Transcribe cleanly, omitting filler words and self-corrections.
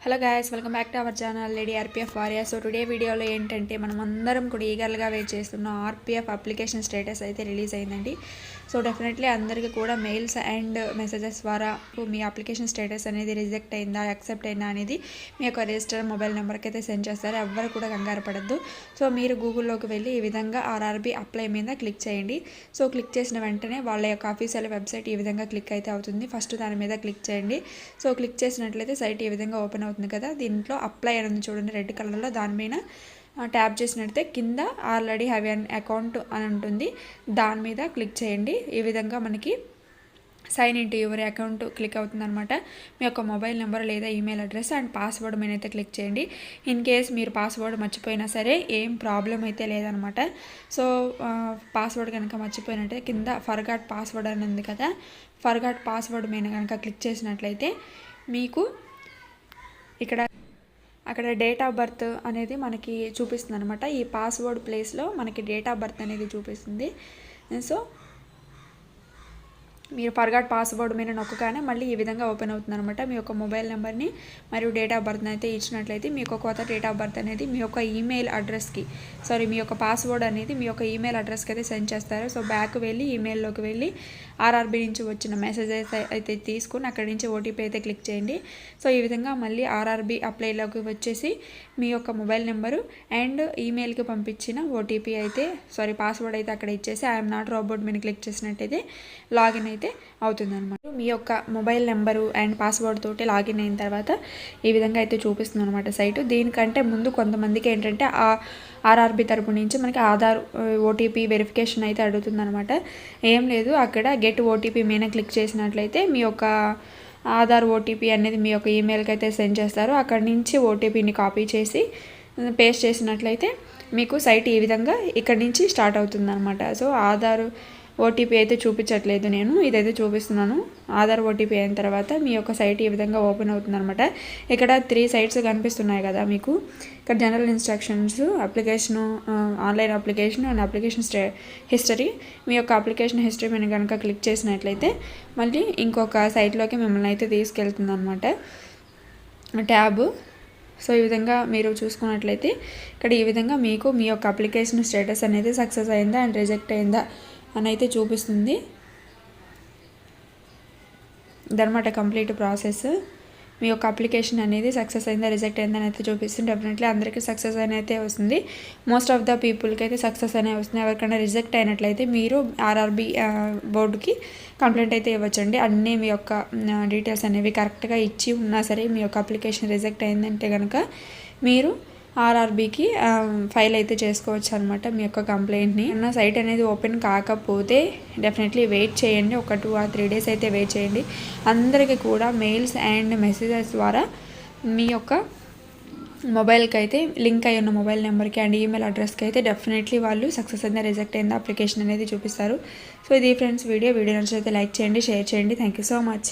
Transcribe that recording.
Hello guys, welcome back to our channel lady RPF warrior. So today వీడియోలో ఏంటంటే మనం అందరం కూడా ఈగర్గా వెయిట్ చేస్తున్న ఆర్పిఎఫ్ అప్లికేషన్ స్టేటస్ అయితే రిలీజ్ అయిందండి. సో డెఫినెట్లీ అందరికీ కూడా మెయిల్స్ అండ్ మెసేజెస్ ద్వారా మీ అప్లికేషన్ స్టేటస్ అనేది రిజెక్ట్ అయిందా యాక్సెప్ట్ అయిందా అనేది మీ యొక్క రిజిస్టర్ మొబైల్ నెంబర్కి అయితే సెండ్ చేస్తారు. ఎవ్వరు కూడా కంగారు పడద్దు. సో మీరు గూగుల్లోకి వెళ్ళి ఈ విధంగా ఆర్ఆర్బీ అప్లై మీద క్లిక్ చేయండి. సో క్లిక్ చేసిన వెంటనే వాళ్ళ యొక్క అఫీషియల్ వెబ్సైట్ ఈ విధంగా క్లిక్ అయితే అవుతుంది. ఫస్ట్ దాని మీద క్లిక్ చేయండి. సో క్లిక్ చేసినట్లయితే సైట్ ఈ విధంగా ఓపెన్ అవుతుంది కదా. దీంట్లో అప్లై అనేది చూడండి రెడ్ కలర్లో, దాని మీద ట్యాప్ చేసినట్లయితే కింద ఆల్రెడీ హ్యావ్ ఎన్ అకౌంట్ అని ఉంటుంది. దాని మీద క్లిక్ చేయండి. ఈ విధంగా మనకి sign in to your account click అవుతుంది అనమాట. మీ యొక్క మొబైల్ నెంబర్ లేదా ఈమెయిల్ అడ్రస్ అండ్ పాస్వర్డ్ మీద అయితే క్లిక్ చేయండి. ఇన్ కేస్ మీరు పాస్వర్డ్ మర్చిపోయినా సరే ఏం ప్రాబ్లం అయితే లేదనమాట. సో పాస్వర్డ్ కనుక మర్చిపోయినట్టే కింద ఫర్గాట్ పాస్వర్డ్ అని ఉంది కదా, ఫర్గాట్ పాస్వర్డ్ మీద కనుక క్లిక్ చేసినట్లయితే మీకు అక్కడ డేట్ ఆఫ్ బర్త్ అనేది మనకి చూపిస్తుంది అనమాట. ఈ పాస్వర్డ్ ప్లేస్లో మనకి డేట్ ఆఫ్ బర్త్ అనేది చూపిస్తుంది. సో మీరు ఫర్గాట్ పాస్వర్డ్ మీద నొక్కగానే మళ్ళీ ఈ విధంగా ఓపెన్ అవుతుంది అనమాట. మీ యొక్క మొబైల్ నెంబర్ని మరియు డేట్ ఆఫ్ బర్త్ని అయితే ఇచ్చినట్లయితే మీ యొక్క కొత్త డేట్ ఆఫ్ బర్త్ అనేది మీ యొక్క ఈమెయిల్ అడ్రస్కి మీ యొక్క పాస్వర్డ్ అనేది మీ యొక్క ఈమెయిల్ అడ్రస్కి అయితే సెండ్ చేస్తారు. సో బ్యాక్ వెళ్ళి ఈమెయిల్లోకి వెళ్ళి ఆర్ఆర్బీ నుంచి వచ్చిన మెసేజెస్ అయితే తీసుకుని అక్కడి నుంచి ఓటీపీ అయితే క్లిక్ చేయండి. సో ఈ విధంగా మళ్ళీ ఆర్ఆర్బీ అప్లైలోకి వచ్చేసి మీ యొక్క మొబైల్ నెంబరు అండ్ ఈమెయిల్కి పంపించిన ఓటీపీ అయితే పాస్వర్డ్ అయితే అక్కడ ఇచ్చేసి ఐఎమ్ నాట్ రోబోట్ మీద క్లిక్ చేసినట్టయితే లాగిన్ అయితే అవుతుంది అనమాట. మీ యొక్క మొబైల్ నెంబరు అండ్ పాస్వర్డ్ తోటి లాగిన్ అయిన తర్వాత ఈ విధంగా అయితే చూపిస్తుంది అనమాట సైటు. దీనికంటే ముందు కొంతమందికి ఏంటంటే ఆ ఆర్ఆర్బీ తరపు నుంచి మనకి ఆధార్ ఓటీపీ వెరిఫికేషన్ అయితే అడుగుతుంది అనమాట. ఏం లేదు, అక్కడ గెట్ ఓటీపీ మీద క్లిక్ చేసినట్లయితే మీ యొక్క ఆధార్ ఓటీపీ అనేది మీ యొక్క ఈమెయిల్కి అయితే సెండ్ చేస్తారు. అక్కడి నుంచి ఓటీపీని కాపీ చేసి పేస్ట్ చేసినట్లయితే మీకు సైట్ ఈ విధంగా ఇక్కడి నుంచి స్టార్ట్ అవుతుంది అనమాట. సో ఆధార్ ఓటీపీ అయితే చూపించట్లేదు, నేను ఇదైతే చూపిస్తున్నాను. ఆధార్ ఓటీపీ అయిన తర్వాత మీ యొక్క సైట్ ఈ విధంగా ఓపెన్ అవుతుంది అనమాట. ఇక్కడ 3 సైట్స్ కనిపిస్తున్నాయి కదా మీకు. ఇక్కడ general instructions, application, online application and application history. మీ యొక్క అప్లికేషన్ హిస్టరీ మీద కనుక క్లిక్ చేసినట్లయితే మళ్ళీ ఇంకొక సైట్లోకి మిమ్మల్ని అయితే తీసుకెళ్తుంది అనమాట ట్యాబ్. సో ఈ విధంగా మీరు చూసుకున్నట్లయితే ఇక్కడ ఈ విధంగా మీకు మీ యొక్క అప్లికేషన్ స్టేటస్ అనేది సక్సెస్ అయిందా అండ్ రిజెక్ట్ అయిందా అని అయితే చూపిస్తుంది. ఇదనమాట కంప్లీట్ ప్రాసెస్. మీ యొక్క అప్లికేషన్ అనేది సక్సెస్ అయిందా రిజెక్ట్ అయిందా అని అయితే చూపిస్తుంది. డెఫినెట్లీ అందరికీ సక్సెస్ అని అయితే వస్తుంది. మోస్ట్ ఆఫ్ ద పీపుల్కి అయితే సక్సెస్ అనే వస్తుంది. ఎవరికైనా రిజెక్ట్ అయినట్లయితే మీరు ఆర్ఆర్బీ బోర్డుకి కంప్లైంట్ అయితే ఇవ్వచ్చండి. అన్నీ మీ యొక్క డీటెయిల్స్ అనేవి కరెక్ట్గా ఇచ్చి ఉన్నా సరే మీ యొక్క అప్లికేషన్ రిజెక్ట్ అయిందంటే కనుక మీరు ఆర్ఆర్బీకి ఫైల్ అయితే చేసుకోవచ్చు అనమాట మీ యొక్క కంప్లైంట్ని. నా సైట్ అనేది ఓపెన్ కాకపోతే డెఫినెట్లీ వెయిట్ చేయండి. ఒక 2 or 3 days అయితే వెయిట్ చేయండి. అందరికీ కూడా మెయిల్స్ అండ్ మెసేజెస్ ద్వారా మీ యొక్క మొబైల్కి అయితే లింక్ అయి ఉన్న మొబైల్ నెంబర్కి అండ్ ఈమెయిల్ అడ్రస్కి అయితే డెఫినెట్లీ వాళ్ళు సక్సెస్ అయిందా రిజెక్ట్ అయిందా అప్లికేషన్ అనేది చూపిస్తారు. సో ఇది ఫ్రెండ్స్ వీడియో నచ్చితే లైక్ చేయండి, షేర్ చేయండి. Thank you so much.